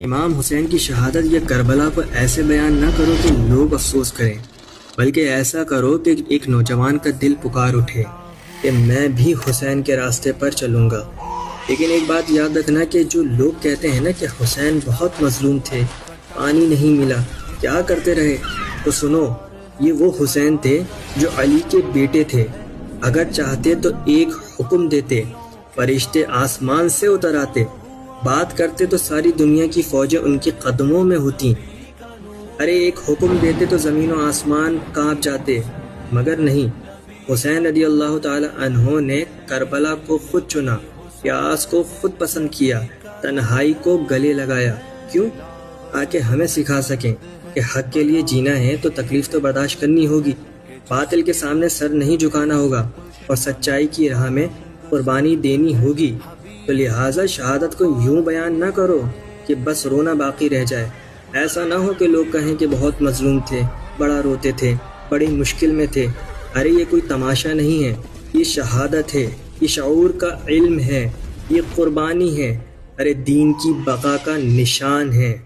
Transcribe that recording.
امام حسین کی شہادت یا کربلا کو ایسے بیان نہ کرو کہ لوگ افسوس کریں، بلکہ ایسا کرو کہ ایک نوجوان کا دل پکار اٹھے کہ میں بھی حسین کے راستے پر چلوں گا۔ لیکن ایک بات یاد رکھنا کہ جو لوگ کہتے ہیں نا کہ حسین بہت مظلوم تھے، پانی نہیں ملا، کیا کرتے رہے، تو سنو، یہ وہ حسین تھے جو علی کے بیٹے تھے۔ اگر چاہتے تو ایک حکم دیتے، فرشتے آسمان سے اتر آتے، بات کرتے تو ساری دنیا کی فوجیں ان کے قدموں میں ہوتیں۔ ارے ایک حکم دیتے تو زمین و آسمان کانپ جاتے، مگر نہیں، حسین رضی اللہ تعالی عنہ نے کربلا کو خود چنا، پیاس کو خود پسند کیا، تنہائی کو گلے لگایا۔ کیوں؟ تاکہ ہمیں سکھا سکیں کہ حق کے لیے جینا ہے تو تکلیف تو برداشت کرنی ہوگی، باطل کے سامنے سر نہیں جھکانا ہوگا، اور سچائی کی راہ میں قربانی دینی ہوگی۔ تو لہٰذا شہادت کو یوں بیان نہ کرو کہ بس رونا باقی رہ جائے۔ ایسا نہ ہو کہ لوگ کہیں کہ بہت مظلوم تھے، بڑا روتے تھے، بڑی مشکل میں تھے۔ ارے یہ کوئی تماشا نہیں ہے، یہ شہادت ہے، یہ شعور کا علم ہے، یہ قربانی ہے، ارے دین کی بقا کا نشان ہے۔